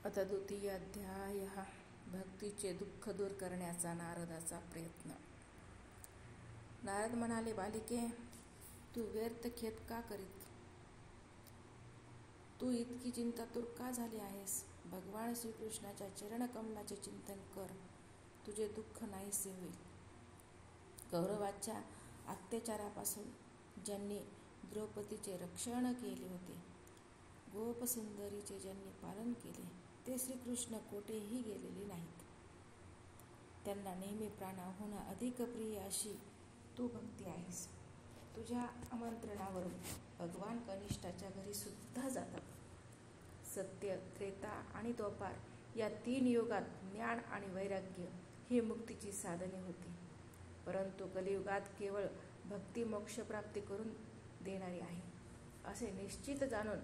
अथ द्वितीय अध्याय भक्तीचे दुःख दूर करण्याचा नारदाचा प्रयत्न. नारद म्हणाले, बालिके, तू व्यर्थ खेद का करीत? तू इतकी चिंतातूर का झाली आहेस? भगवान श्रीकृष्णाच्या चरणकमलाचे चिंतन कर, तुझे दुःख नाहीसे होईल. कौरवाच्या अत्याचारापासून ज्यांनी द्रौपदीचे रक्षण केले होते, गोपसुंदरीचे ज्यांनी पालन केले, ते श्रीकृष्ण कोठेही गेलेले नाहीत. त्यांना नेहमी प्राणाहून अधिक प्रिय अशी तू भक्ती आहेस. तुझ्या आमंत्रणावरून भगवान कनिष्ठाच्या घरी सुद्धा जातात. सत्य, त्रेता आणि द्वापार या 3 युगात ज्ञान आणि वैराग्य ही मुक्तीची साधने होती. परंतु कलियुगात केवळ भक्ती मोक्षप्राप्ती करून देणारी आहे असे निश्चित जाणून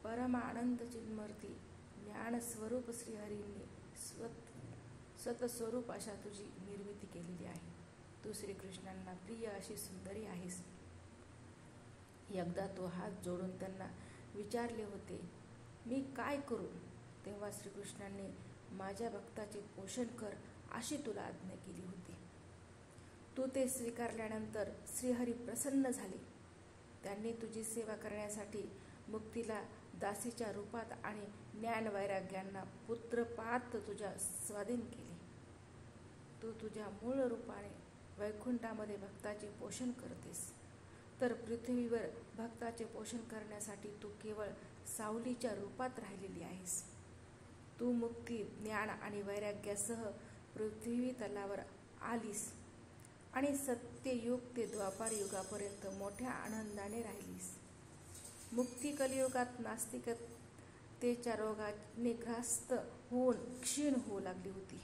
परमानंद चिन्मूर्ती ज्ञानस्वरूप श्रीहरींनी सतस्वरूप अशा तुझी निर्मिती केलेली आहे. तू श्रीकृष्णांना प्रिय अशी सुंदरी आहेस. एकदा तो हात जोडून त्यांना विचारले होते, मी काय करू? तेव्हा श्रीकृष्णांनी माझ्या भक्ताचे पोषण कर अशी तुला आज्ञा केली होती. तू ते स्वीकारल्यानंतर श्रीहरी प्रसन्न झाले. त्यांनी तुझी सेवा करण्यासाठी मुक्तीला दासीच्या रूपात आणि ज्ञानवैराग्यांना पुत्रपात तुझ्या स्वाधीन केले. तू तुझ्या मूळ रूपाने वैकुंठामध्ये भक्ताचे पोषण करतेस, तर पृथ्वीवर भक्ताचे पोषण करण्यासाठी तू केवळ सावलीच्या रूपात राहिलेली आहेस. तू मुक्ती, ज्ञान आणि वैराग्यासह पृथ्वी तलावर आलीस आणि सत्ययुग ते द्वापार युगापर्यंत मोठ्या आनंदाने राहिलीस. मुक्ती कलियुगात नास्तिकतेच्या रोगाने ग्रस्त होऊन क्षीण होऊ लागली होती,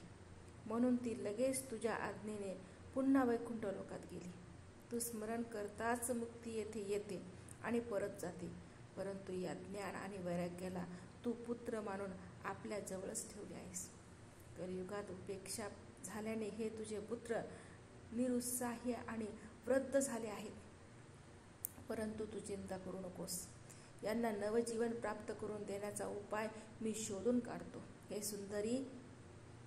म्हणून ती लगेच तुझ्या आज्ञेने पुन्हा वैकुंठ लोकात गेली. तू स्मरण करताच मुक्ती येथे येते आणि परत जाते. परंतु या ज्ञान आणि वैराग्याला तू पुत्र मानून आपल्या जवळच ठेवले आहेस. कलियुगात उपेक्षा झाल्याने हे तुझे पुत्र निरुत्साही आणि वृद्ध झाले आहेत. परंतु तू चिंता करू नकोस. यांना नवजीवन प्राप्त करून देण्याचा उपाय मी शोधून काढतो. हे सुंदरी,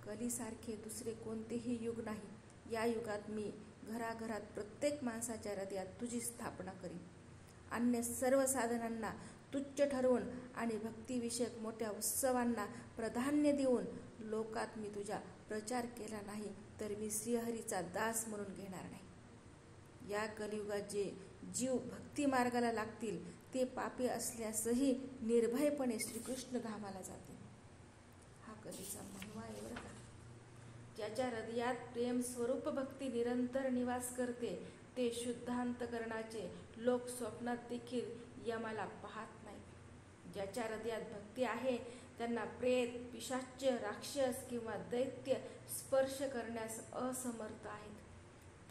कलीसारखे दुसरे कोणतेही युग नाही. या युगात मी घराघरात प्रत्येक माणसाच्या हृदयात तुझी स्थापना करीन. अन्य सर्व साधनांना तुच्छ ठरवून आणि भक्तिविषयक मोठ्या उत्सवांना प्राधान्य देऊन लोकात मी तुझा प्रचार केला नाही तर मी श्रीहरीचा दास म्हणून घेणार नाही. या कलियुगात जे जीव भक्ती मार्गाला लागतील ते पापी असल्यासही निर्भयपणे श्रीकृष्ण धामाला जातील. हा कलीचा महिमा आहे बरं का. ज्याच्या हृदयात प्रेम स्वरूप भक्ती निरंतर निवास करते ते शुद्धांतकरणाचे लोक स्वप्नात देखील यमाला पाहत नाहीत. ज्याच्या हृदयात भक्ती आहे त्यांना प्रेत, पिशाच्य, राक्षस किंवा दैत्य स्पर्श करण्यास असमर्थ आहेत.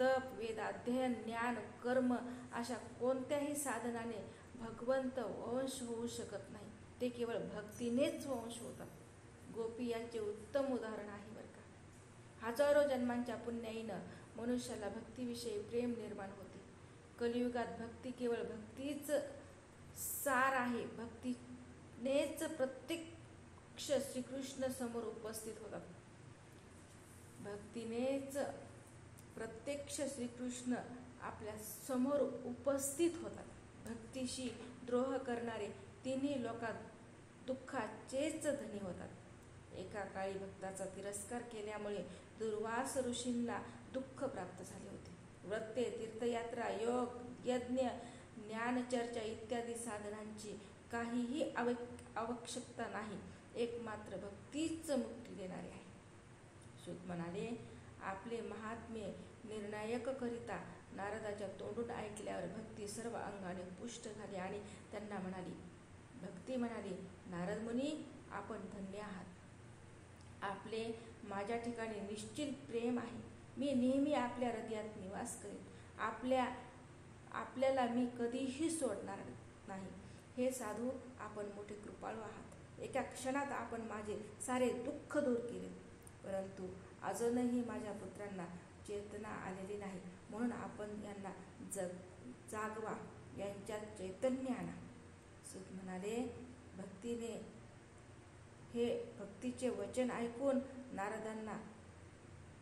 तप, वेदाध्ययन, ज्ञान, कर्म अशा कोणत्याही साधनाने भगवंत वंश होऊ शकत नाही. ते केवळ भक्तीनेच वंश होतात. गोपी यांचे उत्तम उदाहरण आहे बरं का. हजारो जन्मांच्या पुण्याईनं मनुष्याला भक्तीविषयी प्रेम निर्माण होते. कलियुगात भक्ती केवळ भक्तीच सार आहे. भक्तीनेच प्रत्यक्ष श्रीकृष्ण समोर उपस्थित होतात. भक्तीनेच प्रत्यक्ष श्रीकृष्ण आपल्या समोर उपस्थित होतात. भक्तीशी द्रोह करणारे 3 लोकात दुःखाचेच धनी होतात. एका काळी भक्ताचा तिरस्कार केल्यामुळे दुर्वास ऋषींना दुःख प्राप्त झाले होते. व्रते, तीर्थयात्रा, योग, यज्ञ, ज्ञानचर्चा इत्यादी साधनांची काहीही आवश्यकता नाही. एकमात्र भक्तीच मुक्ती देणारी आहे. सूत म्हणाले, आपले महात्म्य निर्णायक करिता नारदाच्या तोंडून ऐकल्यावर भक्ती सर्व अंगाने पुष्ट झाली आणि त्यांना म्हणाली. भक्ती म्हणाली, नारद मुनी, आपण धन्य आहात. आपले माझ्या ठिकाणी निश्चित प्रेम आहे. मी नेहमी आपल्या हृदयात निवास करीन. आपल्याला मी कधीही सोडणार नाही. हे साधू, आपण मोठे कृपाळू आहात. एका क्षणात आपण माझे सारे दुःख दूर केले. परंतु अजूनही माझ्या पुत्रांना चेतना आलेली नाही, म्हणून आपण यांना जागवा, यांच्यात चैतन्य आणा. सूत म्हणाले, भक्तीने हे भक्तीचे वचन ऐकून नारदांना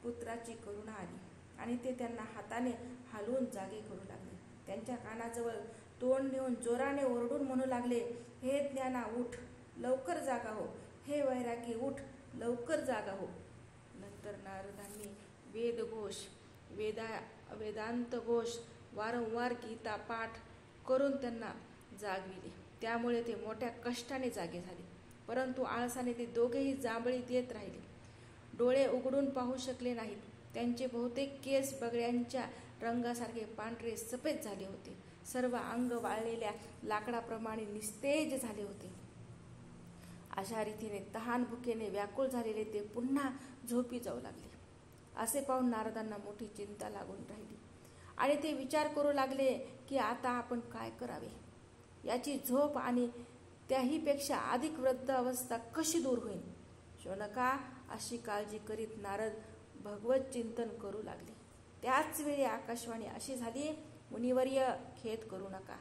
पुत्राची करुणा आली आणि ते त्यांना हाताने हलवून जागे करू लागले. त्यांच्या कानाजवळ तोंड नेऊन जोराने ओरडून म्हणू लागले, हे ज्ञाना उठ, लवकर जागा हो. हे वैरागी उठ, लवकर जागा हो. नंतर नारदांनी वेदघोष, वेदांत घोष, वारंवार गीता पाठ करून त्यांना जागविले. त्यामुळे ते मोठ्या कष्टाने जागे झाले. परंतु आळसाने ते दोघेही जांभळी देत राहिले. डोळे उघडून पाहू शकले नाहीत. त्यांचे बहुतेक केस बगड्यांच्या रंगासारखे पांढरे सफेद झाले होते. सर्व अंग वाळलेल्या लाकडाप्रमाणे निस्तेज झाले होते. अशा रीतीने तहान भुकेने व्याकुळ झालेले ते पुन्हा झोपी जाऊ लागले. असे पाहून नारदांना मोठी चिंता लागून राहिली आणि ते विचार करू लागले की आता आपण काय करावे. याची झोप आणि त्याहीपेक्षा अधिक वृद्ध अवस्था कशी दूर होईल. शौनका, अशी काळजी करीत नारद भगवत चिंतन करू लागले. त्याच वेळी आकाशवाणी अशी झाली, मुनिवर्य, खेद करू नका.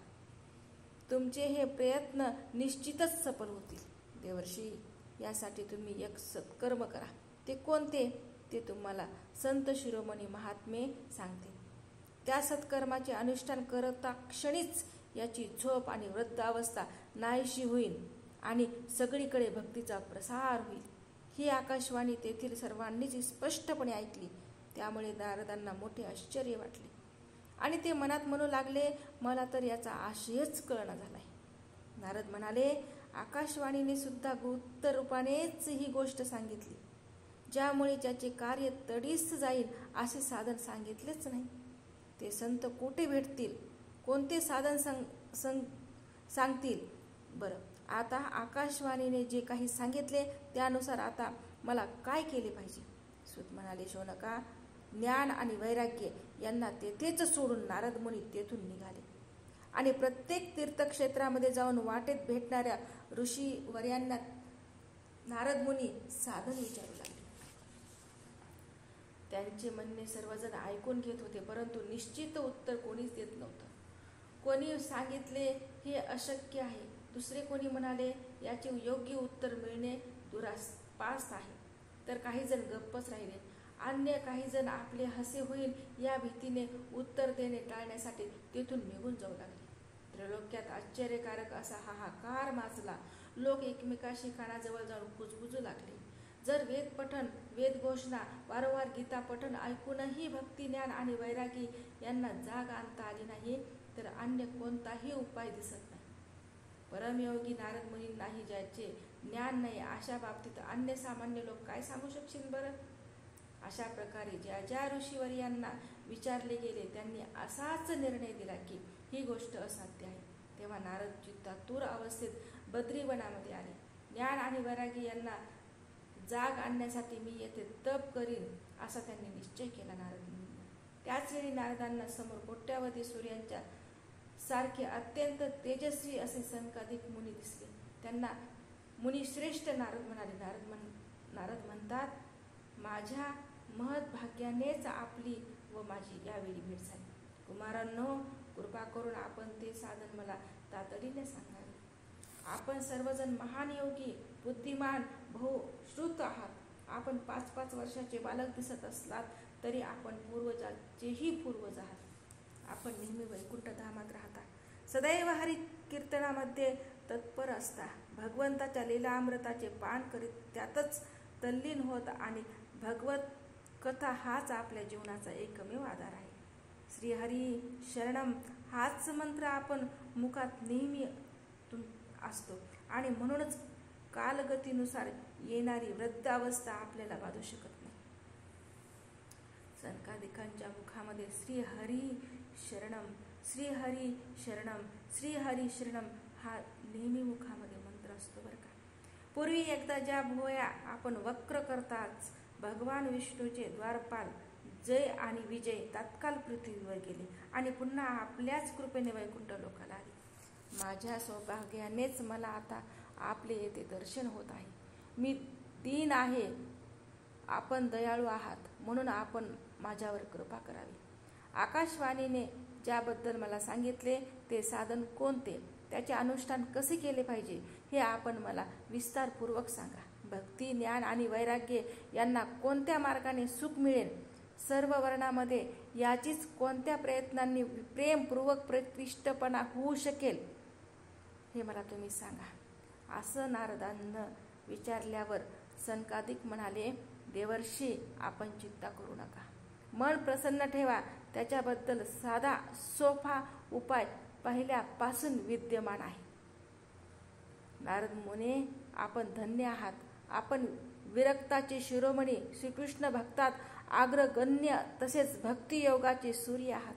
तुमचे हे प्रयत्न निश्चितच सफल होतील. देवर्षी, यासाठी तुम्ही एक सत्कर्म करा. ते कोणते ते तुम्हाला संत शिरोमणी महात्मे सांगतील. त्या सत्कर्माचे अनुष्ठान करता क्षणीच याची झोप आणि वृद्ध अवस्था नाहीशी होईल आणि सगळीकडे भक्तीचा प्रसार होईल. ही आकाशवाणी तेथील सर्वांनीच स्पष्टपणे ऐकली. त्यामुळे नारदांना मोठे आश्चर्य वाटले आणि ते मनात म्हणू लागले, मला तर याचा आशयच कळना झालाय. नारद म्हणाले, आकाशवाणीने सुद्धा गुप्त रूपानेच ही गोष्ट सांगितली. ज्यामुळे ज्याचे कार्य तडीस जाईल असे साधन सांगितलेच नाही. ते संत कुठे भेटतील, कोणते साधन सांगतील. बरं, आता आकाशवाणीने जे काही सांगितले त्यानुसार आता मला काय केले पाहिजे. सूत म्हणाले, शौनका, ज्ञान आणि वैराग्य यांना तेथेच सोडून नारद मुनी तेथून निघाले आणि प्रत्येक तीर्थक्षेत्रामध्ये जाऊन वाटेत भेटणाऱ्या ऋषीवर्यांना नारद मुनी साधन विचारू लागले. त्यांचे म्हणणे सर्वजण ऐकून घेत होते, परंतु निश्चित उत्तर कोणीच देत नव्हतं. कोणी सांगितले हे अशक्य आहे. दुसरे कोणी म्हणाले याचे योग्य उत्तर मिळणे दुरापास्त आहे. तर काही जण गप्पच राहिले. अन्य काही जण आपले हसे होईल या भीतीने उत्तर देणे टाळण्यासाठी तेथून निघून जाऊ लागले. त्रैलोक्यात आश्चर्यकारक असा हाहाकार माजला. लोक एकमेकाशी कानाजवळ जाऊन कुजबुजू लागले. जर वेद पठण, वेद घोषणा, वारंवार गीता पठण ऐकूनही भक्ती, ज्ञान आणि वैरागी यांना जाग आणता आली नाही, तर अन्य कोणताही उपाय दिसत नाही. परमयोगी नारद मुनींनाही ज्याचे ज्ञान नाही अशा बाबतीत अन्य सामान्य लोक काय सांगू शकशील बरं. अशा प्रकारे ज्या ज्या ऋषीवर्यांना विचारले गेले त्यांनी असाच निर्णय दिला की ही गोष्ट असाध्य आहे. तेव्हा नारद चित्तातूर अवस्थेत बद्रीवनामध्ये आले. ज्ञान आणि वैरागी यांना जाग आणण्यासाठी मी येथे तप करीन असा त्यांनी निश्चय केला. नारद मुनींना त्याच वेळी नारदांना समोर कोट्यावधी सूर्यांच्या सारखे अत्यंत तेजस्वी असे संकाधिक मुनी दिसले. त्यांना मुनिश्रेष्ठ नारद म्हणाले. नारद म्हणतात, माझ्या महत्भाग्यानेच आपली व माझी यावेळी भेट झाली. कुमारांनो, कृपा करून आपण ते साधन मला तातडीने सांगावे. आपण सर्वजण महान योगी, बुद्धिमान, बहुश्रुत आहात. आपण 5-5 वर्षाचे बालक दिसत असलात तरी आपण पूर्वजाचेही पूर्वज आहात. आपण नेहमी वैकुंठ धामात राहता. सदैव हरी कीर्तनामध्ये तत्पर असता. भगवंताच्या लीलामृताचे पान करीत त्यातच तल्लीन होत आणि भगवत कथा हाच आपल्या जीवनाचा एकमेव आधार आहे. श्रीहरी शरणम हाच मंत्र आपण मुखात नेहमी असतो आणि म्हणूनच कालगतीनुसार येणारी वृद्ध अवस्था आपल्याला बाधू शकत नाही. संकादिकांच्या मुखामध्ये श्रीहरी शरणम, श्रीहरी शरणम, श्रीहरी शरणम हा नेहमी मुखामध्ये मंत्र असतो बरं का. पूर्वी एकदा ज्या भुवया आपण वक्र करताच भगवान विष्णूचे द्वारपाल जय आणि विजय तात्काळ पृथ्वीवर गेले आणि पुन्हा आपल्याच कृपेने वैकुंठ लोकाला आले. माझ्या सौभाग्यानेच मला आता आपले येथे दर्शन होत आहे. मी दीन आहे, आपण दयाळू आहात, म्हणून आपण माझ्यावर कृपा करावी. आकाशवाणीने ज्याबद्दल मला सांगितले ते साधन कोणते, त्याचे अनुष्ठान कसे केले पाहिजे हे आपण मला विस्तारपूर्वक सांगा. भक्ती, ज्ञान आणि वैराग्य यांना कोणत्या मार्गाने सुख मिळेल? सर्व वर्णामध्ये याचीच कोणत्या प्रयत्नांनी प्रेमपूर्वक प्रतिष्ठपणा होऊ शकेल? हे मला तुम्ही सांगा. असं नारदांना विचारल्यावर सनकादिक म्हणाले, देवर्षी, आपण चिंता करू नका. मन प्रसन्न ठेवा. त्याच्याबद्दल साधा सोपा उपाय पहिल्यापासून विद्यमान आहे. नारद मुने, आपण धन्य आहात. आपण विरक्ताचे शिरोमणी, श्रीकृष्ण भक्तात अग्रगण्य तसेच भक्तियोगाचे सूर्य आहात.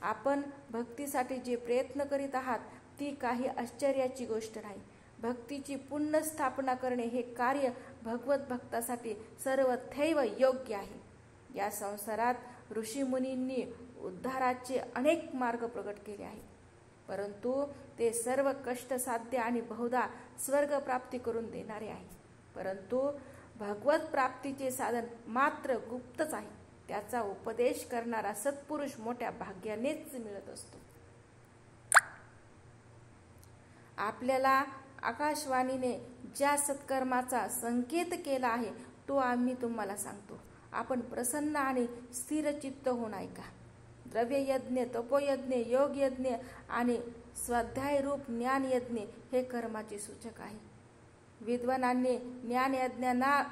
आपण भक्तीसाठी जे प्रयत्न करीत आहात ती काही आश्चर्याची गोष्ट नाही. भक्तीची पुन्हा स्थापना करणे हे कार्य भगवत भक्तासाठी सर्वथैव योग्य आहे. या संसारात ऋषीमुनींनी उद्धाराचे अनेक मार्ग प्रकट केले आहेत, परंतु ते सर्व कष्टसाध्य आणि बहुधा स्वर्गप्राप्ती करून देणारे आहे. परंतु भगवत प्राप्तीचे साधन मात्र गुप्तच आहे. त्याचा उपदेश करणारा सत्पुरुष मोठ्या भाग्यानेच मिळत असतो. आपल्याला आकाशवाणीने ज्या सत्कर्माचा संकेत केला आहे तो आम्ही तुम्हाला सांगतो. आपण प्रसन्न आणि स्थिरचित्त होऊन ऐका. द्रव्ययज्ञ, तपोयज्ञ, योगयज्ञ आणि स्वाध्यायरूप ज्ञानयज्ञ हे कर्माचे सूचक आहे. विद्वानांनी ज्ञानयज्ञालाच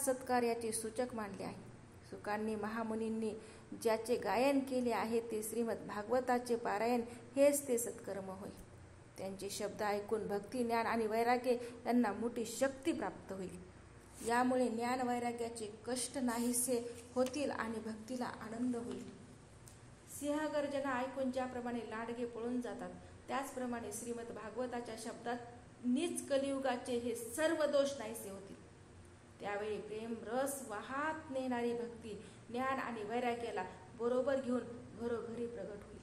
सत्कार्याचे सूचक मानले आहे. सुकांनी महामुनींनी ज्याचे गायन केले आहे ते श्रीमद भागवताचे पारायण हेच ते सत्कर्म होय. त्यांचे शब्द ऐकून भक्ती, ज्ञान आणि वैराग्य यांना मोठी शक्ती प्राप्त होईल. यामुळे ज्ञान वैराग्याचे कष्ट नाहीसे होतील आणि भक्तीला आनंद होईल. सिंहगर्जना ऐकून ज्याप्रमाणे लांडगे पळून जातात त्याचप्रमाणे श्रीमद भागवताच्या शब्दात नीच कलियुगाचे हे सर्व दोष नाहीसे होतील. त्यावेळी प्रेम रस वाहात नेणारी भक्ती, ज्ञान आणि वैराग्याला बरोबर घेऊन घरोघरी प्रगट होईल.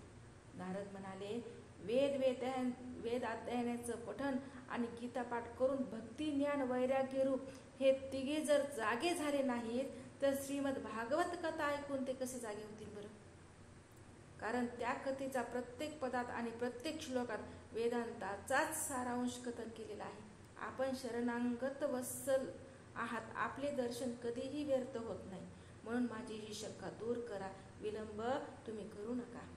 नारद म्हणाले, वेद अध्ययनाचं पठण आणि गीतापाठ करून भक्ती, ज्ञान, वैराग्य रूप हे तिघे जर जागे झाले नाहीत तर श्रीमद भागवत कथा ऐकून ते कसे जागे होतील बरं? कारण त्या कथेचा प्रत्येक पदात आणि प्रत्येक श्लोकात वेदांताचाच सारांश कथन केलेला आहे. आपण शरणागत वत्सल आहात. आपले दर्शन कधीही व्यर्थ होत नाही. म्हणून माझी ही शंका दूर करा. विलंब तुम्ही करू नका.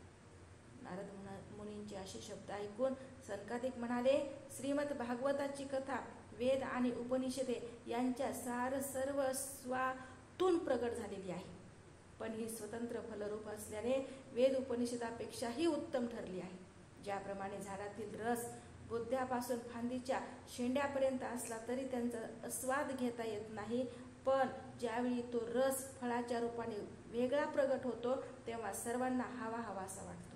नारद मुनींचे असे शब्द ऐकून सनकादिक म्हणाले, श्रीमद भागवताची कथा वेद आणि उपनिषदे यांच्या सार सर्वस्वातून प्रगट झालेली आहे. पण ही स्वतंत्र फलरूप असल्याने वेद उपनिषदापेक्षाही उत्तम ठरली आहे. ज्याप्रमाणे झाडातील रस बुध्यापासून फांदीच्या शेंड्यापर्यंत असला तरी त्यांचा आस्वाद घेता येत नाही, पण ज्यावेळी तो रस फळाच्या रूपाने वेगळा प्रगट होतो तेव्हा सर्वांना हवा हवासा वाटतो.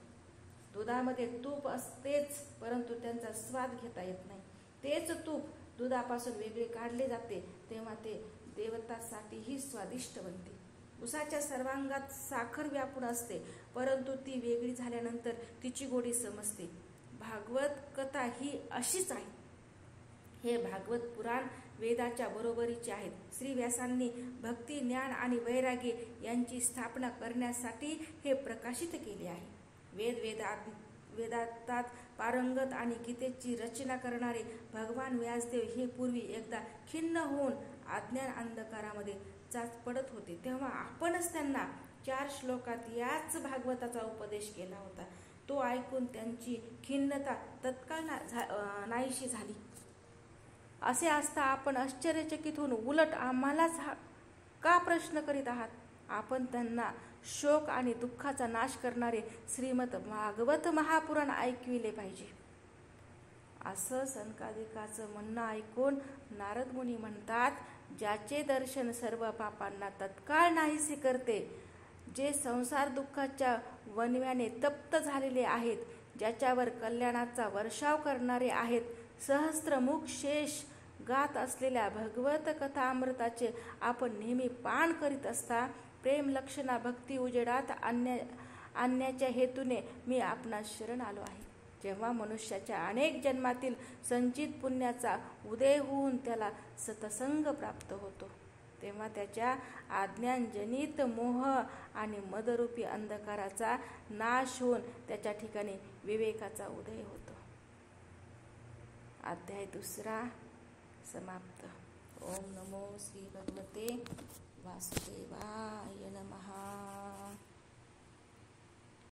दुधामध्ये तूप असतेच, परंतु त्यांचा स्वाद घेता येत नाही. तेच तूप दुधापासून वेगळे काढले जाते तेव्हा ते देवतासाठीही स्वादिष्ट बनते. उसाच्या सर्वांगात साखर व्यापून असते, परंतु ती वेगळी झाल्यानंतर तिची गोडी समजते. भागवत कथा ही अशीच आहे. हे भागवत पुराण वेदाच्या बरोबरीचे आहेत. श्री व्यासांनी भक्ती, ज्ञान आणि वैराग्य यांची स्थापना करण्यासाठी हे प्रकाशित केले आहे. वेदांतात पारंगत आणि गीतेची रचना करणारे भगवान व्यासदेव हे पूर्वी एकदा खिन्न होऊन अज्ञान अंधकारामध्ये चाच पडत होते. तेव्हा आपणच त्यांना 4 श्लोकात याच भागवताचा उपदेश केला होता. तो ऐकून त्यांची खिन्नता तत्काळ नाहीशी झाली. असे असता आपण आश्चर्यचकित होऊन उलट आम्हालाच का प्रश्न करीत आहात? आपण त्यांना शोक आणि दुःखाचा नाश करणारे श्रीमद भागवत महापुराण ऐकविले पाहिजे. असं सनकादिकाचं म्हणणं ऐकून नारद मुनी म्हणतात, ज्याचे दर्शन सर्व पापांना तत्काळ नाहीसे करते, जे संसार दुःखाच्या वणव्याने तप्त झालेले आहेत, ज्याच्यावर कल्याणाचा वर्षाव करणारे आहेत, सहस्त्रमुख शेष गात असलेल्या भगवत कथामृताचे आपण नेहमी पान करीत असता प्रेम लक्षणा भक्ती उजेडात आणण्याच्या हेतूने मी आपणास शरण आलो आहे. जेव्हा मनुष्याच्या अनेक जन्मातील संचित पुण्याचा उदय होऊन त्याला सत्संग प्राप्त होतो तेव्हा त्याच्या अज्ञानजनित मोह आणि मदरूपी अंधकाराचा नाश होऊन त्याच्या ठिकाणी विवेकाचा उदय होतो. अध्याय 2 समाप्त. ओम नमो श्री भगवते वासुदेवाय.